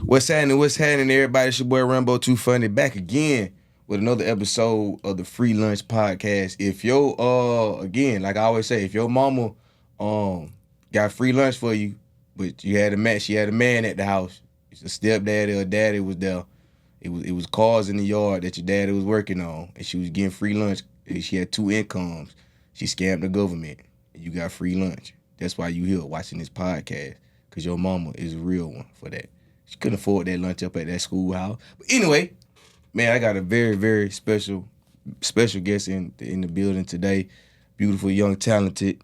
What's happening? What's happening, everybody? It's your boy Raambo2Funny back again with another episode of the Free Lunch Podcast. If your again, like I always say, if your mama got free lunch for you, but you had a man, she had a man at the house, it's a stepdaddy or daddy was there. It was cars in the yard that your daddy was working on, and she was getting free lunch. And she had two incomes. She scammed the government, and you got free lunch. That's why you here watching this podcast, cause your mama is a real one for that. She couldn't afford that lunch up at that schoolhouse. But anyway, man, I got a very, very special guest in the building today. Beautiful, young, talented,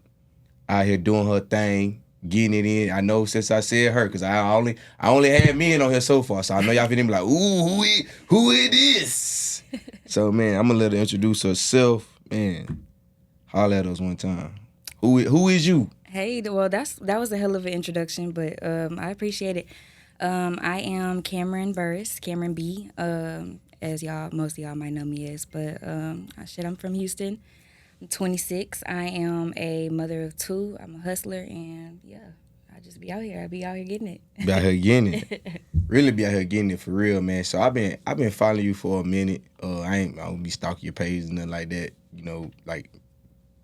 out here doing her thing, getting it in. I know since I said her, cause I only had men on here so far, so I know y'all finna be like, ooh, who it is? So man, I'm gonna let her introduce herself. Man, holler at us one time. Who is you? Hey, well, that was a hell of an introduction, but I appreciate it. I am Cameron Burris, Cameron B, as most of y'all might know me as, but I'm from Houston. I'm 26. I am a mother of two. I'm a hustler, and yeah, I just be out here. I be out here getting it. Be out here getting it. Really be out here getting it for real, man. So I've been following you for a minute. I don't be stalking your page and nothing like that. You know, like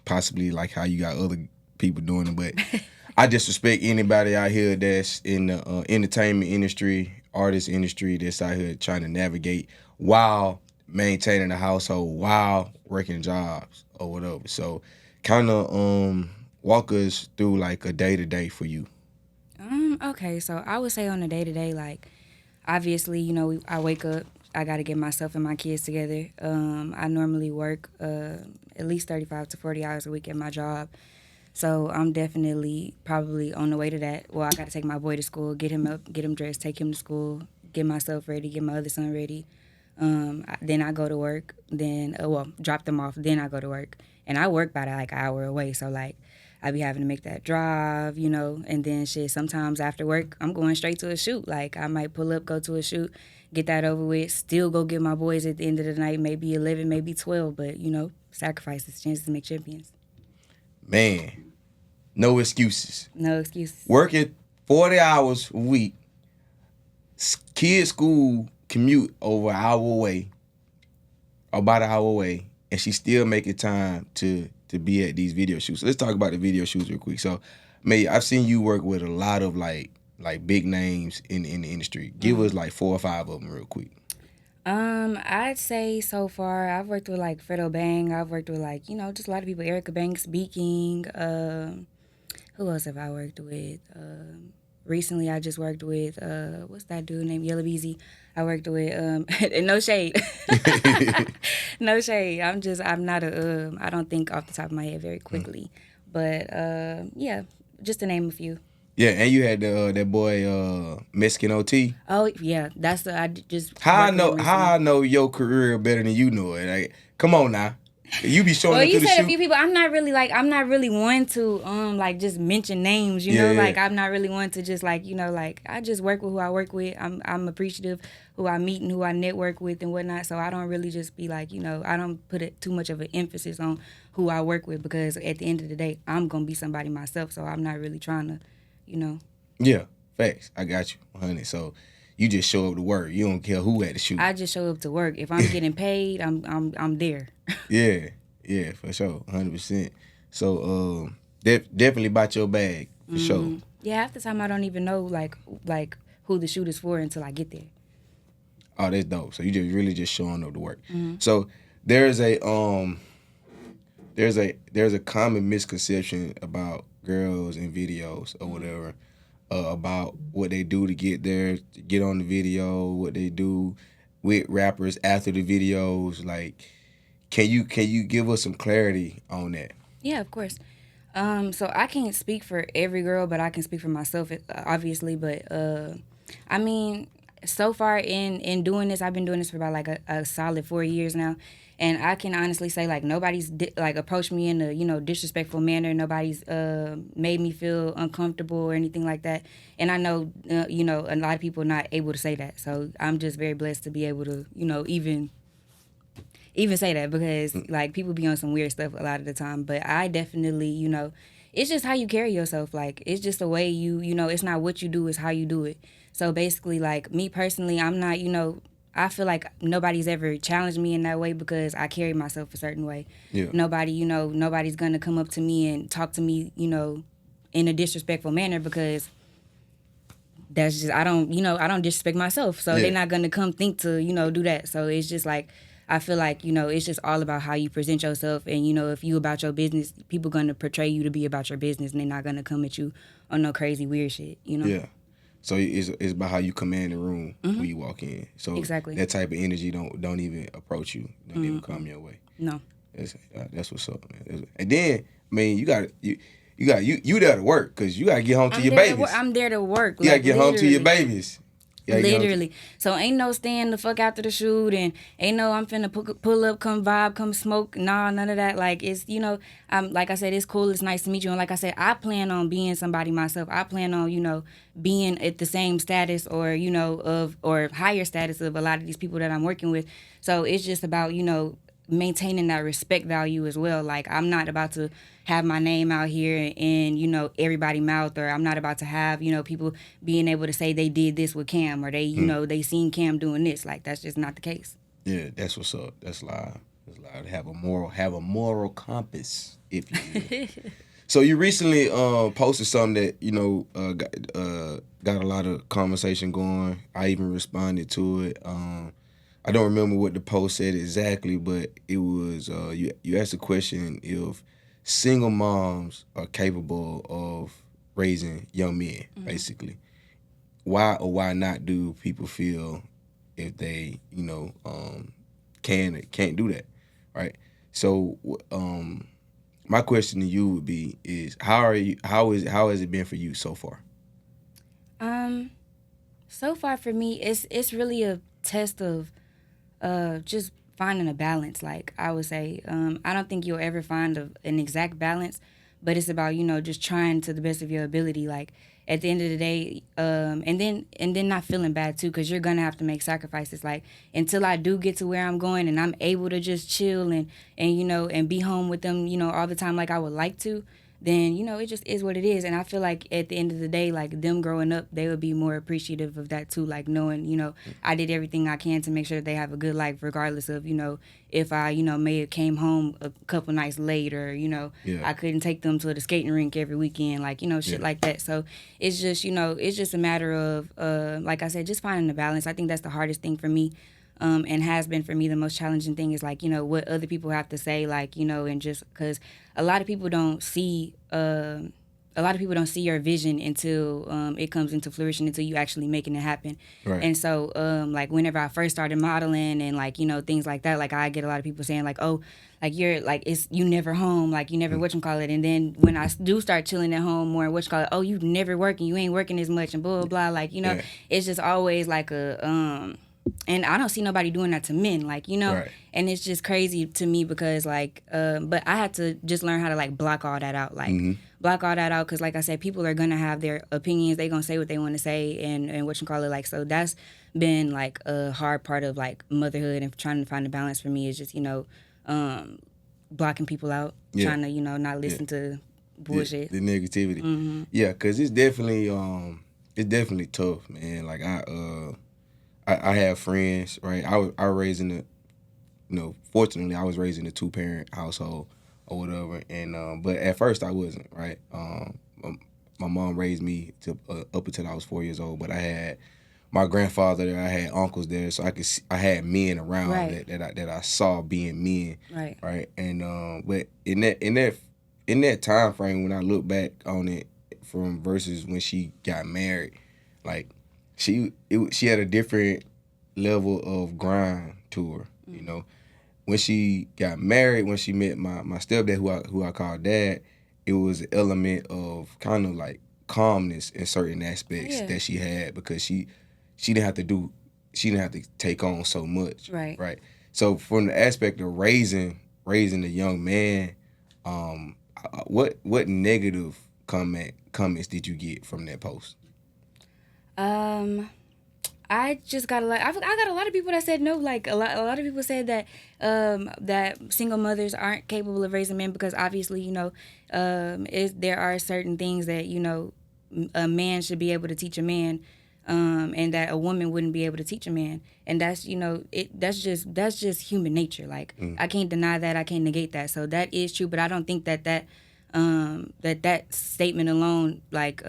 possibly like how you got other people doing it, but I just respect anybody out here that's in the entertainment industry, artist industry that's out here trying to navigate while maintaining a household, while working jobs or whatever. So, kind of walk us through like a day to day for you. Okay, so I would say on a day to day, like obviously, I wake up, I got to get myself and my kids together. I normally work at least 35 to 40 hours a week at my job. So I'm definitely probably on the way to that. Well, I got to take my boy to school, get him up, get him dressed, take him to school, get myself ready, get my other son ready. Then I go to work, then, drop them off, then I go to work. And I work about like an hour away. So, like, I be having to make that drive, and then shit, sometimes after work, I'm going straight to a shoot. Like, I might pull up, go to a shoot, get that over with, still go get my boys at the end of the night, maybe 11, maybe 12, but, sacrifices, chances to make champions. Man, no excuses. No excuses. Working 40 hours a week, kids' school commute over an hour away, about an hour away, and she still making time to be at these video shoots. So let's talk about the video shoots real quick. So, May, I've seen you work with a lot of like big names in the industry. Give us like 4 or 5 of them real quick. I'd say so far I've worked with like Fredo Bang. I've worked with like just a lot of people. Erica Banks speaking. Who else have I worked with? Recently I just worked with what's that dude named Yellow Beezy. I worked with and no shade. No shade. I'm not a I don't think off the top of my head very quickly. But yeah, just to name a few. Yeah, and you had that boy Mexican OT. Oh yeah, that's the I just How I know your career better than you know it. Like, come on now. You be showing Well, up to you the said a shoot. few people. I'm not really one to like just mention names. Yeah, yeah. Like I'm not really one to just like like I just work with who I work with. I'm appreciative who I meet and who I network with and whatnot. So I don't really just be like I don't put too much of an emphasis on who I work with because at the end of the day I'm gonna be somebody myself. So I'm not really trying to. Yeah, facts. I got you, honey. So you just show up to work. You don't care who at the shoot. I just show up to work. If I'm getting paid, I'm there. Yeah, for sure, 100%. So definitely bought your bag for sure. Yeah, half the time I don't even know like who the shoot is for until I get there. Oh, that's dope. So you just really just showing up to work. So there's a there's a common misconception about girls in videos or whatever, about what they do to get there, to get on the video, what they do with rappers after the videos. Like, can you give us some clarity on that? Yeah, of course. So I can't speak for every girl, but I can speak for myself, obviously. But I mean, so far in doing this, I've been doing this for about like a solid 4 years now, and I can honestly say like nobody's like approached me in a disrespectful manner. Nobody's made me feel uncomfortable or anything like that. And I know a lot of people are not able to say that. So I'm just very blessed to be able to even say that because like people be on some weird stuff a lot of the time. But I definitely it's just how you carry yourself. Like it's just the way it's not what you do, it's how you do it. So basically, like me personally, I'm not, I feel like nobody's ever challenged me in that way because I carry myself a certain way. Yeah. Nobody, nobody's gonna come up to me and talk to me, in a disrespectful manner because that's just I don't disrespect myself. So they're Yeah. not gonna come think to, do that. So it's just like I feel like, it's just all about how you present yourself and if you about your business, people gonna portray you to be about your business and they're not gonna come at you on no crazy weird shit. Yeah. So it's about how you command the room when you walk in. So Exactly. that type of energy don't even approach you. Don't even come your way. No. That's what's up, man. And then I mean you there to work because you gotta get home to your babies. I'm there to work. You gotta Like get home to your literally. babies. Literally. So ain't no staying the fuck after the shoot and ain't no I'm finna pull up, come vibe, come smoke. Nah, none of that. Like it's I'm like I said, it's cool, it's nice to meet you. And like I said, I plan on being somebody myself. I plan on, being at the same status or, or higher status of a lot of these people that I'm working with. So it's just about, maintaining that respect value as well. Like I'm not about to have my name out here and everybody mouth, or I'm not about to have people being able to say they did this with Cam or they they seen Cam doing this. Like that's just not the case. Yeah, that's what's up. That's live. That's live. Have a moral compass, if you will. So you recently posted something that got a lot of conversation going. I even responded to it. I don't remember what the post said exactly, but it was you asked the question if single moms are capable of raising young men, basically. Why or why not do people feel if they can or can't do that, right? So my question to you would be is how has it been for you so far? So far for me, it's really a test of just finding a balance. Like I would say, I don't think you'll ever find an exact balance, but it's about just trying to the best of your ability. Like at the end of the day, and then not feeling bad too, because you're gonna have to make sacrifices. Like until I do get to where I'm going and I'm able to just chill and be home with them, all the time like I would like to, then it just is what it is. And I feel like at the end of the day, like them growing up, they would be more appreciative of that too, like knowing I did everything I can to make sure that they have a good life regardless of if I may have came home a couple nights late, or Yeah. I couldn't take them to the skating rink every weekend, like shit like that. So it's just it's just a matter of like I said, just finding a balance. I think that's the hardest thing for me. And has been for me the most challenging thing is like what other people have to say, like and just because a lot of people don't see your vision until it comes into fruition, until you actually making it happen. Right. And so like whenever I first started modeling and like things like that, like I get a lot of people saying like, oh, like you're like it's you never home, like you never whatchamacallit. And then when I do start chilling at home more, whatchamacallit, oh, you never working, you ain't working as much and blah blah blah, like Yeah. it's just always like a and I don't see nobody doing that to men, like Right. and it's just crazy to me because like but I had to just learn how to like block all that out, like block all that out, because like I said, people are gonna have their opinions, they gonna say what they want to say, and whatchamacallit, like so that's been like a hard part of like motherhood and trying to find a balance for me, is just blocking people out, Yeah. trying to not listen to bullshit. The negativity. Yeah, because it's definitely tough, man. Like I have friends, right? I was raised in fortunately I was raised in a 2-parent household or whatever, and but at first I wasn't, right? My mom raised me to up until I was 4 years old, but I had my grandfather there, I had uncles there, so I had men around Right. that I saw being men, Right. right? And but in that time frame, when I look back on it from versus when she got married, like she had a different level of grind to her, When she got married, when she met my stepdad, who I call dad, it was an element of kind of like calmness in certain aspects that she had, because she didn't have to take on so much, right? So from the aspect of raising a young man, what negative comments did you get from that post? I just got I got a lot of people that said no. Like a lot of people said that that single mothers aren't capable of raising men because obviously there are certain things that a man should be able to teach a man and that a woman wouldn't be able to teach a man. And that's, that's just human nature. Like, I can't deny that, I can't negate that. So that is true, but I don't think that statement alone, like,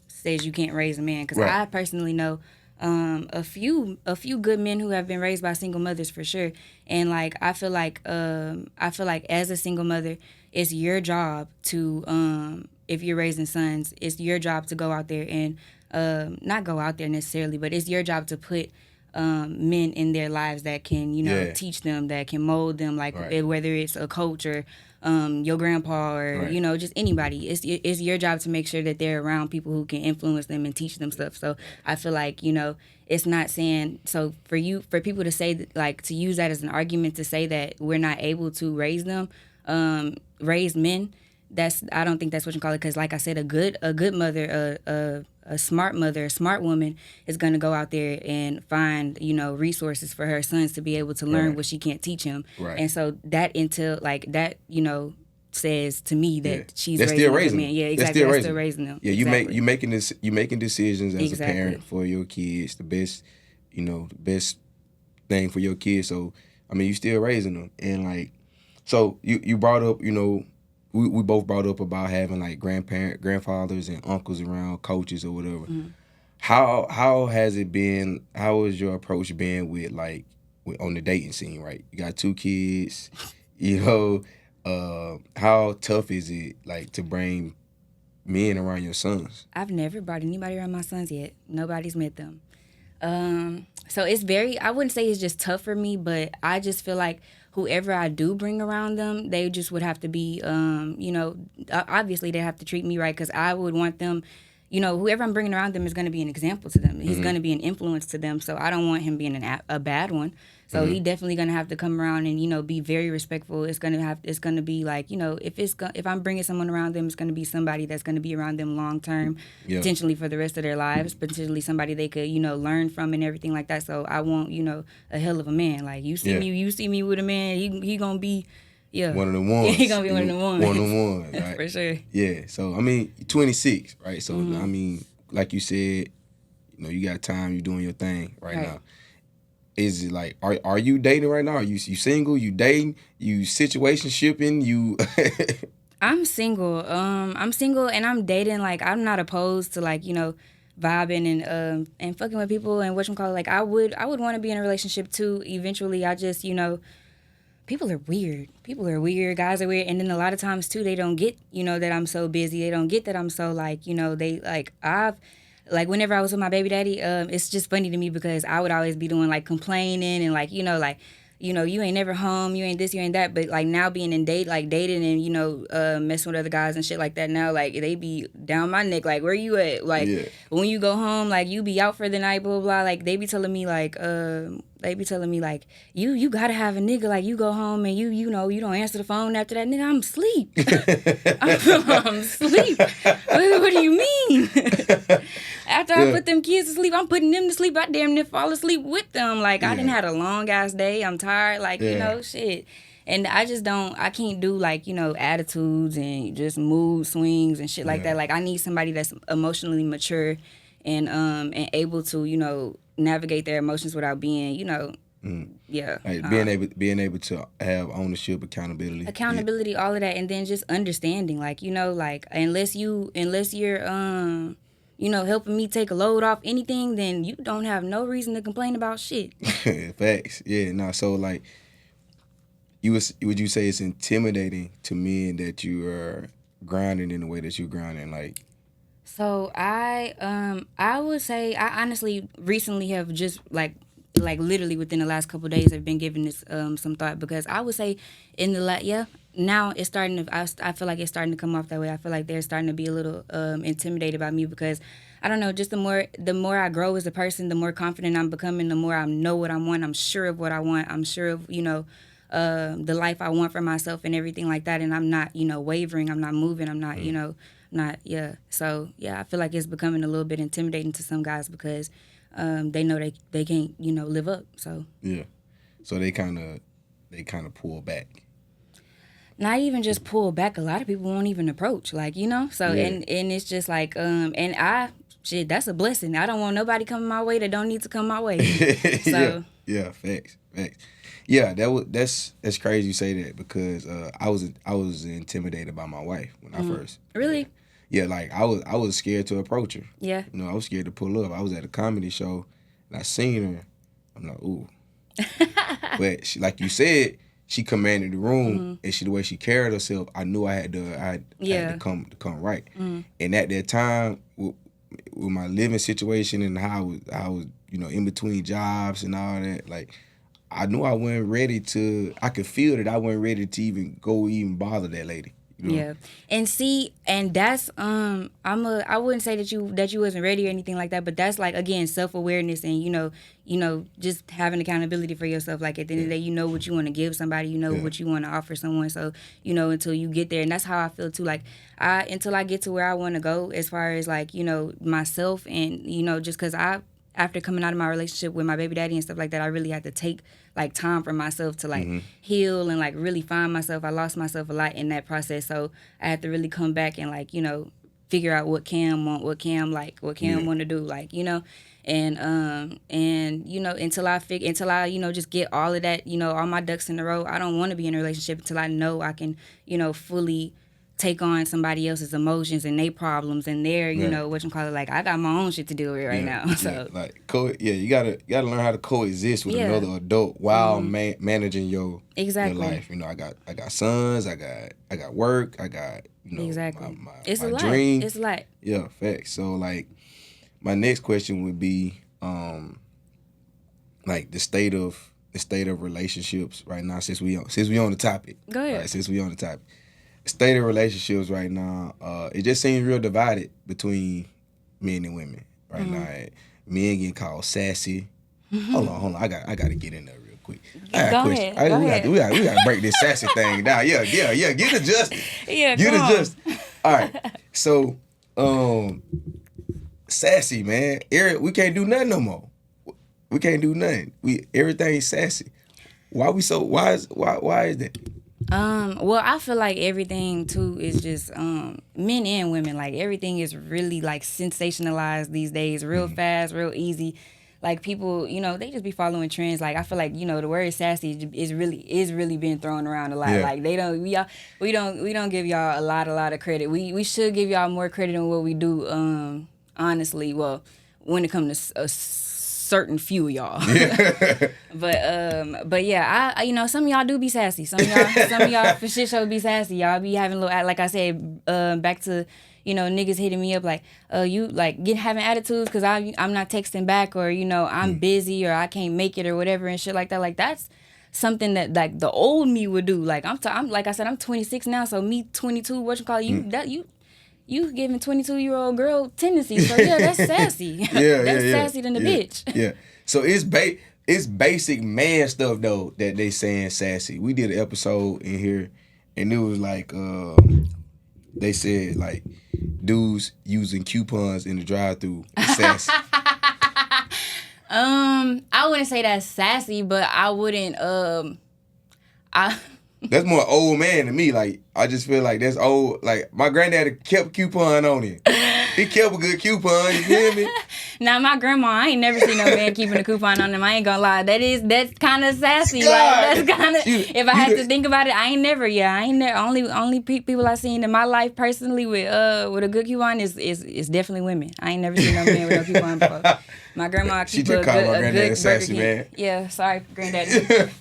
says you can't raise a man. Because Right. I personally know a few good men who have been raised by single mothers for sure. And like, I feel like as a single mother, it's your job to, if you're raising sons, it's your job to go out there and not go out there necessarily, but it's your job to put men in their lives that can, teach them, that can mold them, like, Right. whether it's a coach or your grandpa or, Right. just anybody. It's your job to make sure that they're around people who can influence them and teach them stuff. So I feel like, it's not saying, so for people to say that, like, to use that as an argument to say that we're not able to raise them, raise men, I don't think that's what you call it. Because like I said, a good mother, a smart mother, a smart woman is going to go out there and find, resources for her sons to be able to learn what she can't teach him. Right. And so that says to me that she's That's raising still a raising good man. them. Yeah, That's exactly. still That's still raising raising them. Yeah, exactly. you making decisions as Exactly. a parent for your kids, the best thing for your kids. So I mean, you still raising them, and like, so you brought up, we both brought up about having like grandfathers and uncles around, coaches or whatever. How has it been? How has your approach been with like on the dating scene? Right, you got 2 kids, how tough is it like to bring men around your sons? I've never brought anybody around my sons yet. Nobody's met them. So it's I wouldn't say it's just tough for me, but I just feel like whoever I do bring around them, they just would have to be, obviously they have to treat me right, because I would want them, whoever I'm bringing around them is going to be an example to them. He's going to be an influence to them. So I don't want him being a bad one. So he definitely going to have to come around and, be very respectful. It's going to be like, if I'm bringing someone around them, it's going to be somebody that's going to be around them long term, potentially for the rest of their lives, potentially somebody they could, learn from and everything like that. So I want, a hell of a man. Like, you see me with a man, he going to be, one of the ones. He going to be one of the ones. One of the ones, right? For sure. Yeah. So I mean, 26, right? So I mean, like you said, you got time, you doing your thing right now. Is it like, are you dating right now? Are you single? You dating? You situationshiping? You? I'm single. I'm single and I'm dating. Like, I'm not opposed to, like, vibing and fucking with people and whatchamacallit. Like, I would want to be in a relationship too. Eventually, I just, people are weird. People are weird. Guys are weird. And then a lot of times too, they don't get, that I'm so busy. They don't get that I'm so, like, they like whenever I was with my baby daddy, it's just funny to me because I would always be doing like complaining and like, you ain't never home, you ain't this, you ain't that. But like now being in dating and, messing with other guys and shit like that now, like they be down my neck, like, where you at? Like, when you go home, like you be out for the night, blah, blah, blah. Like they be telling me like, you gotta have a nigga, like you go home and you don't answer the phone after that. Nigga, I'm asleep. I'm asleep. What do you mean? After I put them kids to sleep, I'm putting them to sleep. I damn near fall asleep with them. Like, I done had a long ass day. I'm tired. Like, shit. And I can't do, like, attitudes and just mood swings and shit like that. Like, I need somebody that's emotionally mature and able to, navigate their emotions without being, like being able to have ownership, accountability, all of that, and then just understanding, like, like unless you're helping me take a load off anything, then you don't have no reason to complain about shit. Facts. Yeah. No. So like, would you say it's intimidating to men that you are grinding in the way that you're grinding, like? So I would say I honestly recently have just like literally within the last couple of days I've been giving this some thought, because I would say in the now it's starting to I feel like it's starting to come off that way. I feel like they're starting to be a little intimidated by me, because I don't know, just the more I grow as a person, the more confident I'm becoming, the more I know what I want. I'm sure of what I want. I'm sure of the life I want for myself and everything like that, and I'm not wavering. I'm not moving. I'm not So I feel like it's becoming a little bit intimidating to some guys, because they know they can't live up. So so they kind of pull back. Not even just pull back. A lot of people won't even approach, like, so and it's just like and I shit, that's a blessing. I don't want nobody coming my way that don't need to come my way. So yeah, facts. Yeah, that's crazy you say that because I was intimidated by my wife when I first. Really? Yeah, like I was scared to approach her. Yeah. You know, I was scared to pull up. I was at a comedy show and I seen her. I'm like, ooh. But she, like you said, she commanded the room, and the way she carried herself, I knew I had to come right. And at that time, with my living situation and how I was, you know, in between jobs and all that, like I knew I wasn't ready to. I could feel that I wasn't ready to even bother that lady. You know? Yeah, and see, and that's I wouldn't say that you wasn't ready or anything like that, but that's like again self-awareness and you know just having accountability for yourself. Like at the end of the day, you know what you want to give somebody, you know what you want to offer someone. So you know until you get there, and that's how I feel too. Like until I get to where I want to go as far as like you know myself and you know just because after coming out of my relationship with my baby daddy and stuff like that, I really had to take like time for myself to like heal and like really find myself. I lost myself a lot in that process, so I had to really come back and like you know figure out what Cam want, what Cam like, what Cam want to do, like you know, and you know until I you know just get all of that you know all my ducks in a row. I don't want to be in a relationship until I know I can you know fully take on somebody else's emotions and their problems and their, you know, like I got my own shit to deal with right now. So like you gotta learn how to coexist with another adult while managing your life. You know, I got sons, I got work, I got you know my it's my a lot. dream. It's a lot. Yeah, facts. So like my next question would be like the state of relationships right now since we on the topic. Go ahead. Right, since we on the topic. State of relationships right now, it just seems real divided between men and women right now. Men getting called sassy. Hold on, I got to get in there real quick. I got a question. Go ahead. We got to break this sassy thing down. Yeah. Get adjusted. Get adjusted. All right. So, sassy man, we can't do nothing no more. We can't do nothing. Everything's sassy. Why is that? Well, I feel like everything too is just men and women. Like everything is really like sensationalized these days, real fast, real easy. Like people, you know, they just be following trends. Like I feel like you know the word sassy is really being thrown around a lot. Yeah. Like we don't give y'all a lot of credit. We should give y'all more credit than what we do. Honestly, well, when it comes to certain few of y'all. But yeah, I you know some of y'all do be sassy. Some of y'all for shit show be sassy. Y'all be having little like I said back to you know niggas hitting me up like you like having attitudes because I'm not texting back or you know I'm busy or I can't make it or whatever and shit like that. Like that's something that like the old me would do. Like I'm like I said I'm 26 now, so me 22. What you call it? You giving 22-year-old girl tendencies, so yeah, that's sassy. That's sassy than the bitch. Yeah. So it's basic man stuff though that they saying sassy. We did an episode in here, and it was like they said like dudes using coupons in the drive-thru is sassy. I wouldn't say that's sassy, but I wouldn't That's more old man to me. Like I just feel like that's old. Like my granddaddy kept coupon on him. He kept a good coupon. You feel me? Now my grandma, I ain't never seen no man keeping a coupon on him. I ain't gonna lie. That's kind of sassy. God. Like that's kind of. If I had to think about it, I ain't never. Only people I seen in my life personally with a good coupon is definitely women. I ain't never seen no man with no coupon before. My grandma keep a good sassy man. Yeah, sorry, granddaddy.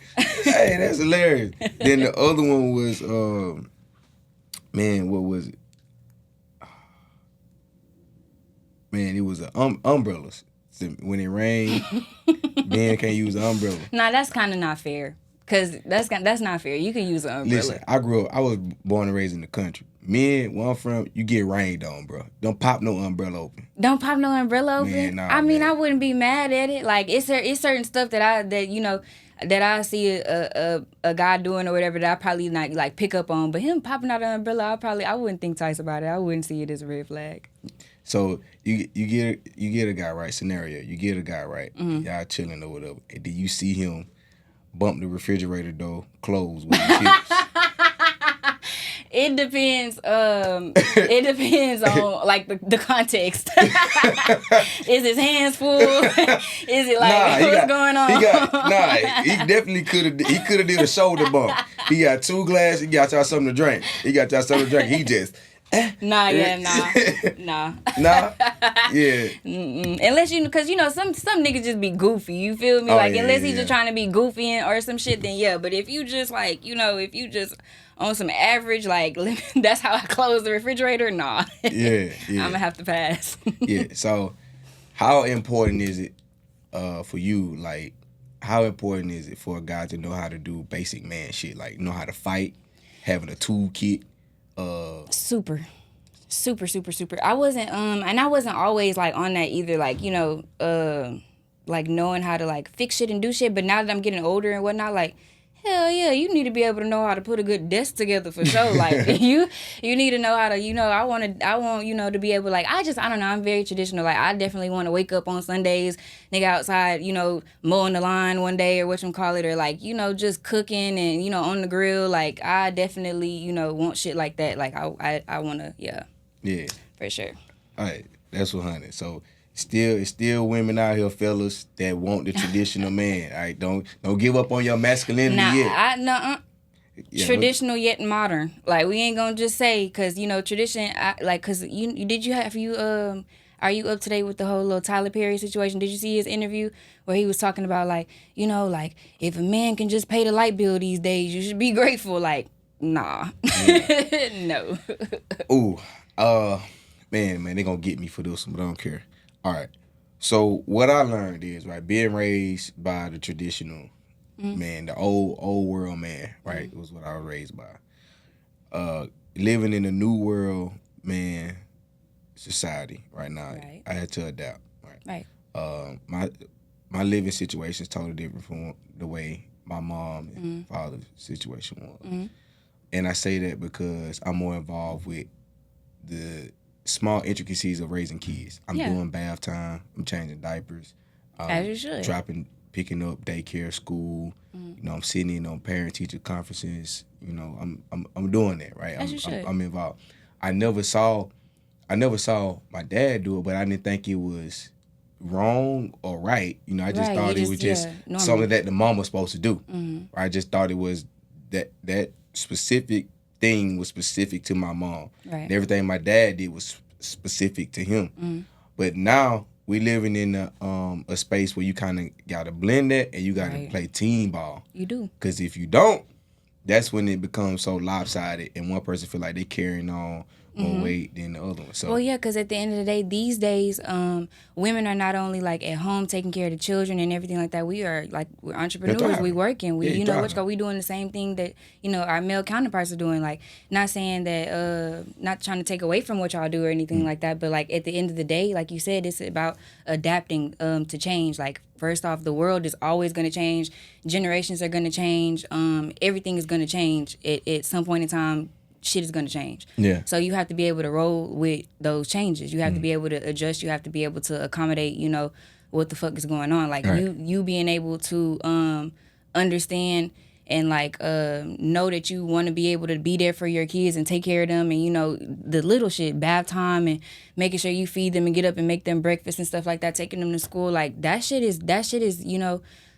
Hey, that's hilarious. Then the other one was, man, what was it? Man, it was umbrellas. When it rained, men can't use an umbrella. Nah, that's kind of not fair. Cause that's not fair. You can use an umbrella. Listen, I was born and raised in the country. Men, where I'm from, you get rained on, bro. Don't pop no umbrella open. Don't pop no umbrella open. Man, nah, I mean, man. I wouldn't be mad at it. Like it's certain stuff that I see a guy doing or whatever that I probably not like pick up on. But him popping out an umbrella, I wouldn't think twice about it. I wouldn't see it as a red flag. So you get a guy right scenario. You get a guy right. Y'all chilling or whatever. And then you see him bump the refrigerator door closed with the chips. It depends. It depends on like the context. Is his hands full? Is it like what's going on? He definitely could have. He could have did a shoulder bump. He got 2 glasses. He got y'all something to drink. He just. Nah. Nah. Yeah. Unless because some niggas just be goofy. You feel me? Unless he's just trying to be goofy or some shit, then yeah. But if you just like if you just on some average that's how I close the refrigerator. Nah. Yeah. I'm gonna have to pass. Yeah. So, how important is it for you? Like, how important is it for a guy to know how to do basic man shit? Like, know how to fight, having a toolkit. Super. I wasn't and I wasn't always like on that either, like like knowing how to like fix shit and do shit. But now that I'm getting older and whatnot, like hell yeah, you need to be able to know how to put a good desk together for sure. Like you need to know how to I want to be able, like I don't know, I'm very traditional. Like I definitely want to wake up on Sundays, nigga outside, mowing the lawn one day or whatchamacallit, or like just cooking and on the grill. Like I definitely want shit like that. Like I want to yeah for sure. All right, that's 100. So it's still women out here, fellas, that want the traditional man. All right, don't give up on your masculinity yet. Traditional yet modern. Like we ain't gonna just say because tradition. Because are you up to date with the whole little Tyler Perry situation? Did you see his interview where he was talking about like if a man can just pay the light bill these days, you should be grateful. Like nah, no. Ooh, man, they gonna get me for this one, but I don't care. All right. So what I learned is, right, being raised by the traditional man, the old world man, right, was what I was raised by. Living in the new world man society right now, right. I had to adapt. Right. My living situation is totally different from the way my mom and father's situation was. And I say that because I'm more involved with the small intricacies of raising kids. I'm doing bath time. I'm changing diapers. As you should. Picking up daycare, school. I'm sitting in on parent teacher conferences. I'm doing that, right? As you should. I'm involved. I never saw my dad do it, but I didn't think it was wrong or right. I just thought it was just something that the mom was supposed to do. I just thought it was that specific thing was specific to my mom. Right. And everything my dad did was specific to him. But now we living in a space where you kind of got to blend that and you got to play team ball. You do. Because if you don't, that's when it becomes so lopsided and one person feel like they carrying on more weight than the other one. So, well, yeah, because at the end of the day, these days, women are not only like at home taking care of the children and everything like that. We're entrepreneurs. We working. We we doing the same thing that our male counterparts are doing. Like, not saying that, not trying to take away from what y'all do or anything like that, but like at the end of the day, like you said, it's about adapting to change. Like, first off, the world is always going to change. Generations are going to change. Everything is going to change at some point in time. Shit is going to change. Yeah. So you have to be able to roll with those changes. You have to be able to adjust. You have to be able to accommodate, what the fuck is going on. Like, you being able to understand and, like, know that you want to be able to be there for your kids and take care of them and, the little shit, bath time and making sure you feed them and get up and make them breakfast and stuff like that, taking them to school. Like, that shit is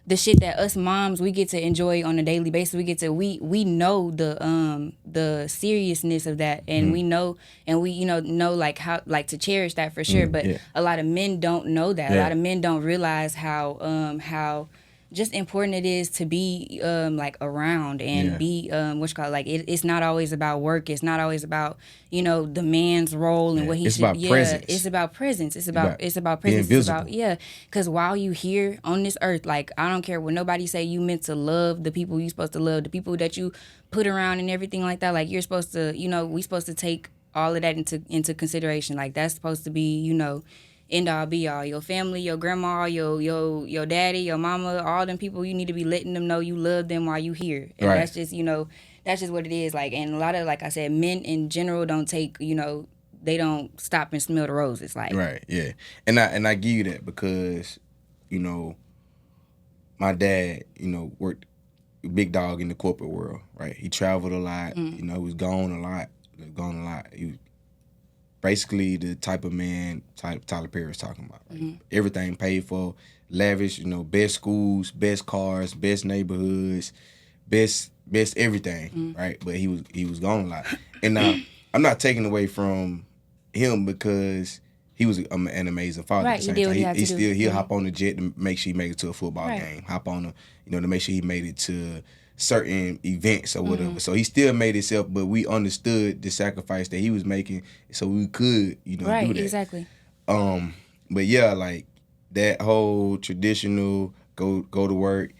the shit that us moms, we get to enjoy on a daily basis. We get to we know the seriousness of that, and we know and we know like how, like, to cherish that for sure. But a lot of men don't know that. A lot of men don't realize how just important it is to be like around and be like it's not always about work. It's not always about the man's role and what he should. Presence. It's about presence. It's about presence. It's about because while you here on this earth, like, I don't care what nobody say, you meant to love the people you supposed to love, the people that you put around and everything like that. Like, you're supposed to we supposed to take all of that into consideration. Like, that's supposed to be end all be all. Your family, your grandma, your daddy, your mama, all them people, you need to be letting them know you love them while you here. And that's just that's just what it is. Like, and a lot of, like I said, men in general don't take they don't stop and smell the roses. Like, right, yeah. And I give you that because my dad worked big dog in the corporate world, right? He traveled a lot. You know, he was gone a lot. He was basically the type of man Tyler Perry was talking about. Right? Everything paid for, lavish. You know, best schools, best cars, best neighborhoods, best everything. Right? But he was gone a lot. And now I'm not taking away from him because he was an amazing father. Right, At the same he did what time. he had to do. He'll hop on the jet to make sure he made it to a football game. Hop on to make sure he made it to certain events or whatever. So he still made himself, but we understood the sacrifice that he was making, so we could, do that. Exactly. But yeah, like that whole traditional go to work,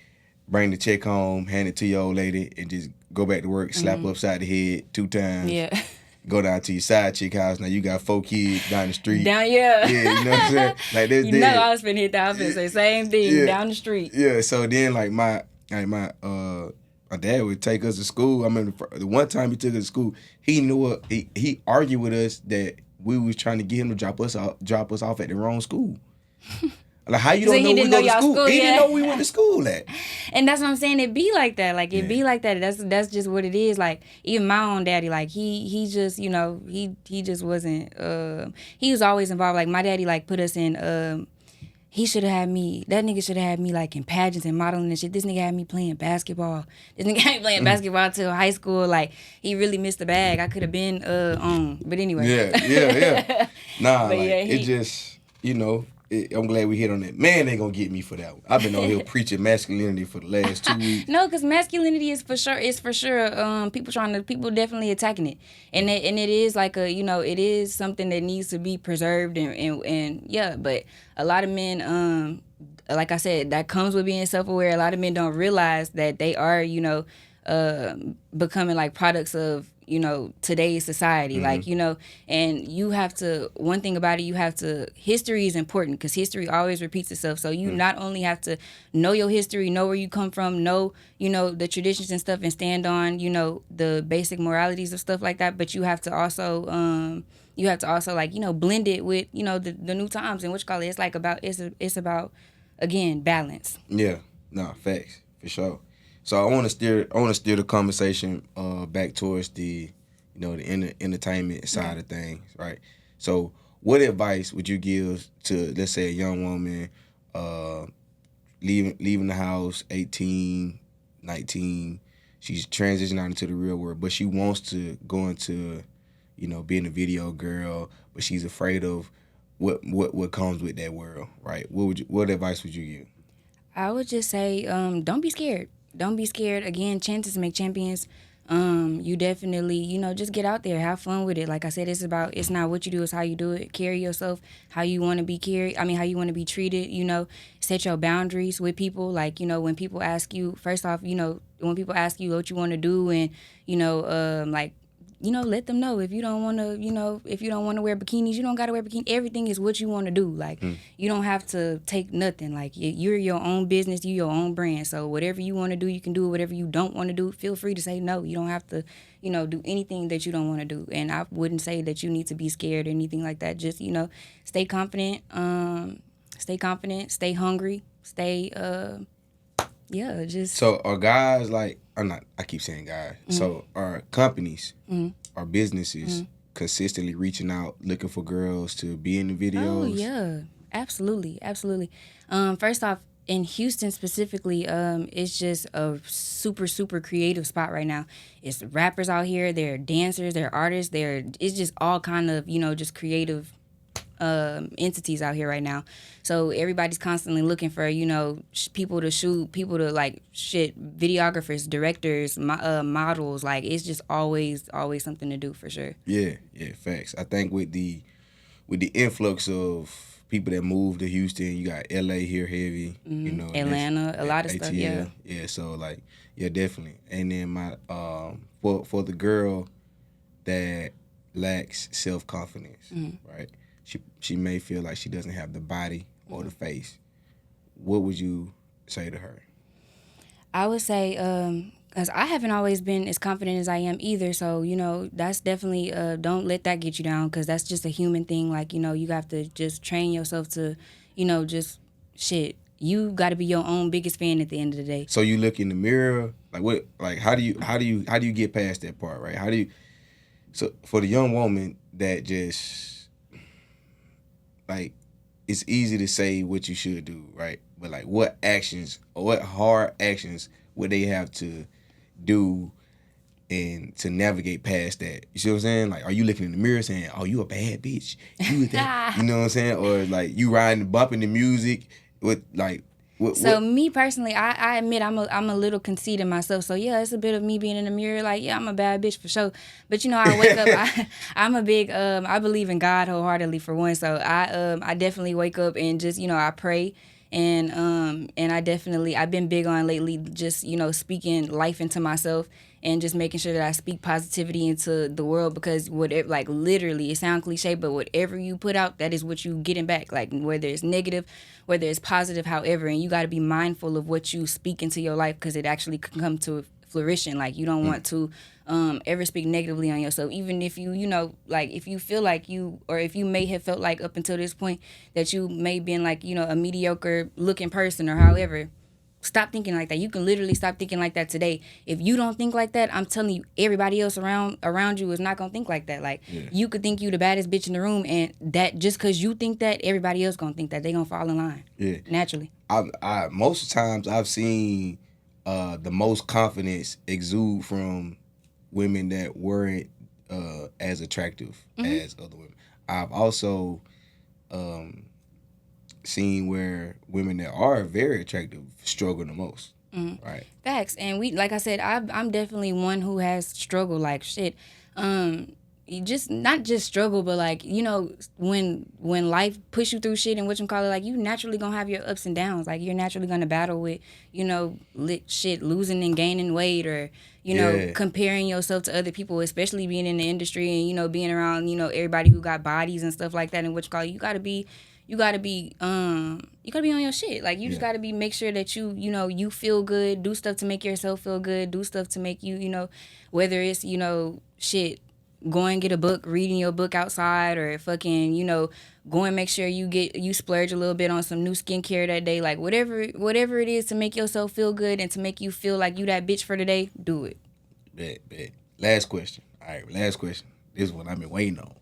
bring the check home, hand it to your old lady, and just go back to work, slap her upside the head 2 times. Yeah. Go down to your side chick house. Now you got 4 kids down the street. Yeah, you know what I'm saying? Like that's you know I was finna hit that. I was finna say same thing down the street. Yeah. So then like my dad would take us to school. I mean, the one time he took us to school, he knew what he argued with us that we was trying to get him to drop us off at the wrong school. Like, how you don't know we go to school? He didn't know we went to school at. And that's what I'm saying. It be like that. Like, it be like that. That's just what it is. Like, even my own daddy, like, he just, he just wasn't, he was always involved. Like, my daddy, like, put us in, that nigga should have had me, like, in pageants and modeling and shit. This nigga had me playing basketball. This nigga had me playing basketball till high school. Like, he really missed the bag. I could have been on. But anyway. Yeah. Nah, but like, yeah, it just, I'm glad we hit on that. Man, they gonna get me for that one. I've been on here preaching masculinity for the last 2 weeks. No, because masculinity is for sure. People definitely attacking it, and it is like it is something that needs to be preserved and yeah. But a lot of men, like I said, that comes with being self-aware. A lot of men don't realize that they are becoming like products of today's society, like and you have to, one thing about it, history is important because history always repeats itself. So you not only have to know your history, know where you come from, know the traditions and stuff, and stand on the basic moralities of stuff like that, but you have to also like blend it with the new times. And it's about again balance. Yeah, no, facts for sure. So I want to steer the conversation back towards the the entertainment side of things, right? So what advice would you give to, let's say, a young woman leaving the house, 18, 19, she's transitioning out into the real world, but she wants to go into being a video girl, but she's afraid of what comes with that world, right? What advice would you give? I would just say, don't be scared. Don't be scared. Again, chances make champions. You definitely, just get out there, have fun with it. Like I said, it's not what you do, it's how you do it. Carry yourself how you want to be how you want to be treated, set your boundaries with people. Like, when people ask you, first off, when people ask you what you want to do and, let them know if you don't want to wear bikinis, you don't got to wear bikini. Everything is what you want to do. Like, you don't have to take nothing. Like, you're your own business, you your own brand. So whatever you want to do, you can do it. Whatever you don't want to do, feel free to say no. You don't have to, do anything that you don't want to do. And I wouldn't say that you need to be scared or anything like that. Just, stay confident, stay hungry, just. So are guys like, I keep saying guys. So are companies, are businesses consistently reaching out, looking for girls to be in the videos? Oh, yeah. Absolutely. First off, in Houston specifically, it's just a super, super creative spot right now. It's rappers out here, there are dancers, there are artists, it's just all kind of, just creative entities out here right now. So everybody's constantly looking for people to shoot, people to videographers, directors, models. Like, it's just always something to do for sure. Yeah, facts. I think with the influx of people that moved to Houston, you got LA here heavy, Atlanta, a lot of ATL, stuff. Yeah, so like, yeah, definitely. And then my for the girl that lacks self-confidence, right? She may feel like she doesn't have the body or the face. What would you say to her? I would say, because I haven't always been as confident as I am either. So, that's definitely, don't let that get you down, because that's just a human thing. Like, you have to just train yourself to, you got to be your own biggest fan at the end of the day. So you look in the mirror, like what, like how do you get past that part, right? How do you, so for the young woman that just like, it's easy to say what you should do, right? But like, what actions or what hard actions would they have to do and to navigate past that? You see what I'm saying? Like, are you looking in the mirror saying, "Oh, you a bad bitch," you that, you know what I'm saying? Or like you riding, bumping the music with like. So me personally, I admit I'm a little conceited myself. So yeah, it's a bit of me being in the mirror, like, yeah, I'm a bad bitch for sure. But you know, I wake up, I'm a big I believe in God wholeheartedly for one. So I definitely wake up and just, you know, I pray. And I've been big on lately just, you know, speaking life into myself and just making sure that I speak positivity into the world, because whatever, like, literally, it sounds cliche, but whatever you put out, that is what you getting back. Like, whether it's negative, whether it's positive, however, and you got to be mindful of what you speak into your life, because it actually can come to flourishing. Like, you don't want to ever speak negatively on yourself, even if you know, like, if you feel like you, or if you may have felt like up until this point that you may been like, you know, a mediocre looking person or however. Stop thinking like that. You can literally stop thinking like that today. If you don't think like that, I'm telling you, everybody else around you is not gonna think like that. Like, you could think you the baddest bitch in the room, and that just because you think that, everybody else gonna think that. They gonna fall in line. Yeah, naturally. I most of the times I've seen the most confidence exude from women that weren't as attractive as other women. I've also seen where women that are very attractive struggle the most. Right. Facts. And we, like I said, I'm definitely one who has struggled like shit. You just not just struggle, but like, you know, when life push you through shit and whatchamacallit, like, you naturally gonna have your ups and downs. Like, you're naturally gonna battle with, you know, losing and gaining weight, or, you know, comparing yourself to other people, especially being in the industry and, you know, being around, you know, everybody who got bodies and stuff like that. And whatchamacallit, you gotta be on your shit. Like, you just gotta make sure that you know, you feel good, do stuff to make yourself feel good, do stuff to make you, you know, whether it's, you know, shit, go and get a book, reading your book outside, or fucking, you know, go and make sure you splurge a little bit on some new skincare that day. Like, whatever it is to make yourself feel good and to make you feel like you that bitch for the day, do it. Bet. Last question. All right, last question. This is what I've been waiting on.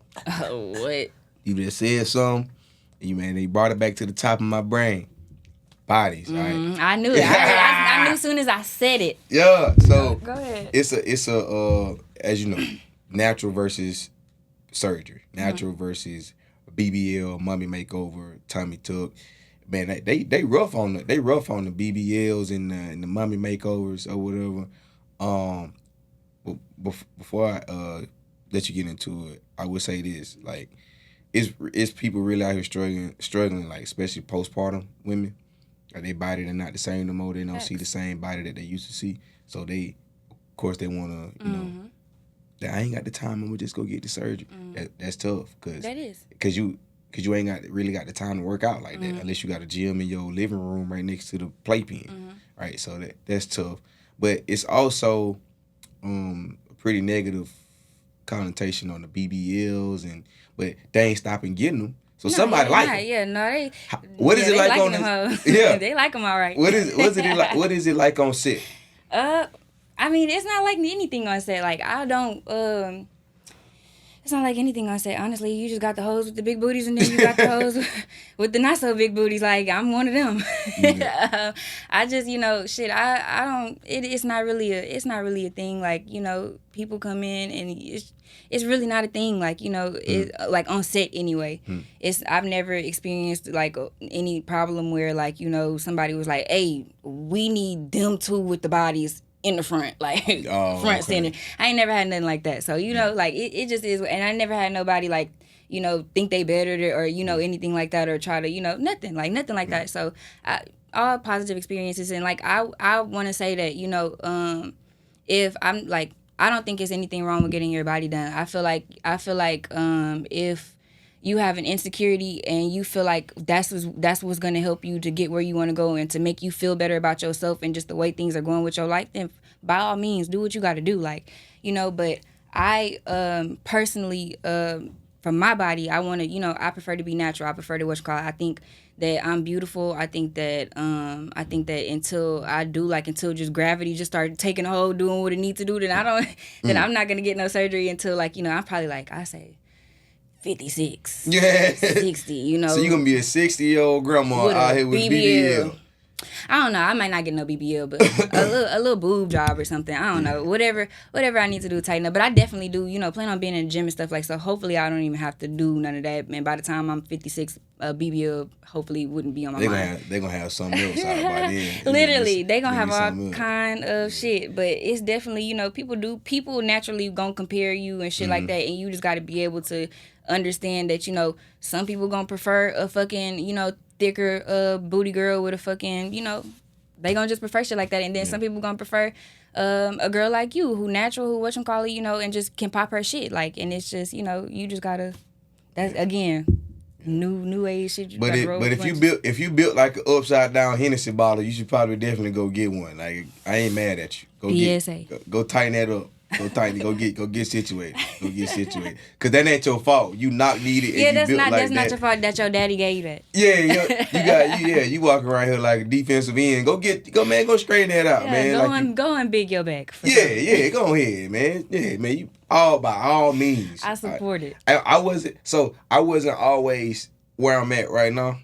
Oh, what? You just said something. They brought it back to the top of my brain. Bodies, right? I knew it. I knew as soon as I said it. Yeah. So go ahead. It's a as you know, natural versus surgery. Natural versus BBL, mummy makeover, tummy tuck. Man, they rough on the BBLs and the mummy makeovers or whatever. Before I let you get into it, I would say this: like, it's people really out here struggling, like, especially postpartum women. Like, their body, they're not the same no more. They don't see the same body that they used to see. So they, of course, they want to, you know, I ain't got the time. I'm gonna just go get the surgery. That's tough, because you ain't really got the time to work out like that, unless you got a gym in your living room right next to the playpen, right? So that's tough. But it's also a pretty negative connotation on the BBLs, but they ain't stopping getting them. So somebody like them. Yeah, no, they. What is it like on this? Yeah, they like them all right. What is it like? What is it like on set? I mean, it's not like anything on set. Like, I don't. It's not like anything on set. Honestly, you just got the hoes with the big booties, and then you got the hoes with the not so big booties. Like, I'm one of them. I just, you know, shit. I don't. It's not really a thing. Like, you know, people come in and it's really not a thing. Like, you know, like on set anyway. I've never experienced like any problem where, like, you know, somebody was like, "Hey, we need them two with the bodies in the front," like, front center. I ain't never had nothing like that. So, you know, like, it just is. And I never had nobody, like, you know, think they better or, you know, anything like that, or try to, you know, nothing like that. So all positive experiences. And like, I want to say that, you know, if I'm like, I don't think there's anything wrong with getting your body done. I feel like if you have an insecurity and you feel like that's what's going to help you to get where you want to go and to make you feel better about yourself and just the way things are going with your life, then by all means, do what you got to do. Like, you know, but I personally, from my body, I want to, you know, I prefer to be natural. I prefer to I think that I'm beautiful. I think that until just gravity just start taking a hold, doing what it needs to do, then then I'm not gonna get no surgery until like, I'm probably like, I say 56, Yeah. 60, So you gonna be a 60-year-old grandma with out a here with BBL. BBL. I don't know. I might not get no BBL, but a little boob job or something. I don't know. Whatever I need to do to tighten up. But I definitely do, plan on being in the gym and stuff like so. Hopefully I don't even have to do none of that. And by the time I'm 56, BBL hopefully wouldn't be on my mind. They're gonna have something else out by then. Literally, they gonna have all kind of shit. But it's definitely, people naturally gonna compare you and shit like that, and you just gotta be able to understand that, some people gonna prefer a fucking, thicker booty girl with a fucking, they gonna just prefer shit like that. And then some people gonna prefer a girl like you who natural, who whatchamacallit, and just can pop her shit. Like, and it's just, you just gotta, that's again, new age shit. But if you built like an upside down Hennessy bottle, you should probably definitely go get one. Like, I ain't mad at you. Go tighten that up. Go get situated. Go get situated. Cause that ain't your fault. You not needed. Yeah, that's not your fault. That your daddy gave you that. Yeah, you walk around here like a defensive end. Go straighten that out, man. Go and big your back. Go ahead, man. Yeah, man. You by all means. I support it. I wasn't always where I'm at right now.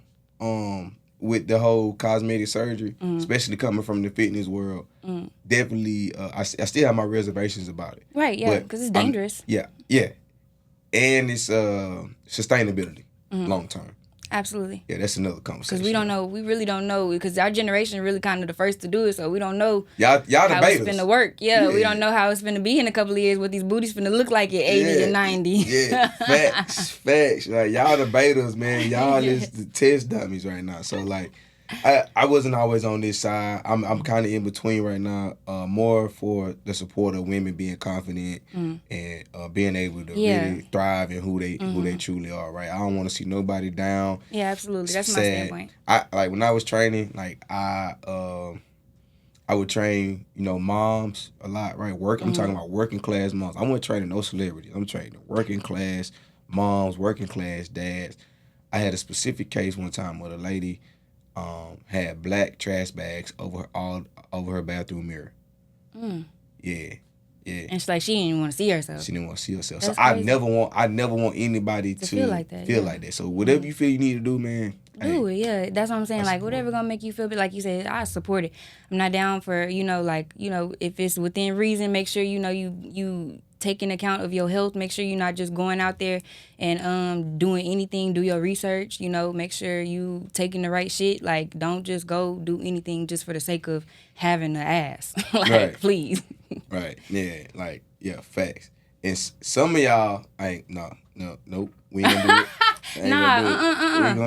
With the whole cosmetic surgery, especially coming from the fitness world, definitely, I still have my reservations about it. Right, yeah, because it's dangerous. Yeah, and it's sustainability long term. Absolutely. Yeah, that's another conversation. Because we don't know, we really don't know, because our generation really kind of the first to do it, so we don't know y'all how debaters. It's finna work. Yeah, we don't know how it's finna be in a couple of years, what these booties finna look like at 80 and 90. Yeah, facts. Like, y'all debaters, man. Y'all is the test dummies right now. So, like, I wasn't always on this side. I'm kind of in between right now. More for the support of women being confident and being able to really thrive in who they truly are. Right. I don't want to see nobody down. Yeah, absolutely. That's my standpoint. When I was training, like I would train, moms a lot. Right. I'm talking about working class moms. I wasn't training no celebrities. I'm training working class moms, working class dads. I had a specific case one time with a lady. Had black trash bags over her bathroom mirror. Yeah. And she's like, she didn't even want to see herself. She didn't want to see herself. That's so crazy. I never want anybody to feel like that. So whatever you feel you need to do, man. Do it, yeah. That's what I'm saying. Like, whatever gonna make you feel, like you said, I support it. I'm not down for, if it's within reason, make sure, you take into account of your health. Make sure you're not just going out there and doing anything. Do your research, make sure you taking the right shit. Like, don't just go do anything just for the sake of having an ass. Please. Right. Yeah. Like, yeah, facts. And some of y'all ain't, nope. We ain't gonna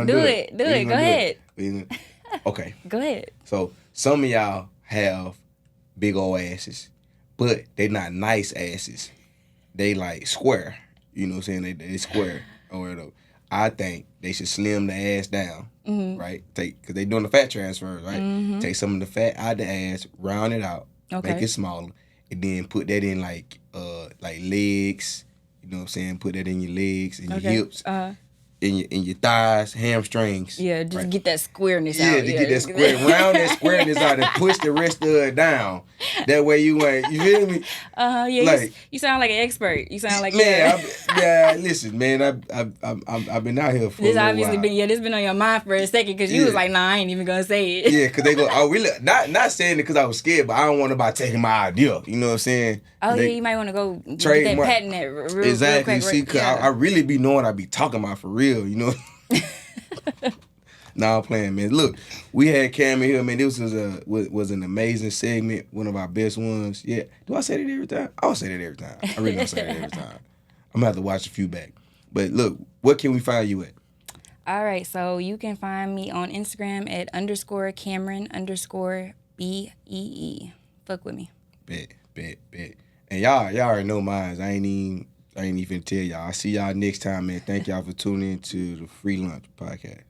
do it. Do it. Go ahead. Okay. Go ahead. So some of y'all have big old asses, but they not nice asses. They like square. You know what I'm saying? They square or whatever. I think they should slim the ass down, right? Because they doing the fat transfers, right? Take some of the fat out the ass, round it out, make it smaller, and then put that in like legs. You know what I'm saying? Put that in your legs and your hips. In your thighs, hamstrings. Yeah, just get that squareness out. Yeah, get that round that squareness out and push the rest of it down. That way you ain't, you feel me? Yeah, like, you sound like an expert. You sound like listen, man, I've been out here for this a little obviously while. This been on your mind for a second because you was like, nah, I ain't even gonna say it. Yeah, because they go, oh, really? Not saying it because I was scared, but I don't want nobody taking my idea. You know what I'm saying? Oh, you might want to go get that patent that real exactly. Real quick. See, because I really be knowing I be talking about for real. You know. Nah, I'm playing, man. Look, we had Cam in here, man. This was an amazing segment, one of our best ones. Yeah. Do I say that every time? I don't say that every time. I really don't say that every time. I'm gonna have to watch a few back. But look, what can we find you at? All right, so you can find me on Instagram at _Cameron_BEE. Fuck with me. Bet. And y'all already know mine. I ain't even tell y'all. I see y'all next time, man. Thank y'all for tuning in to the Free Lunch Podcast.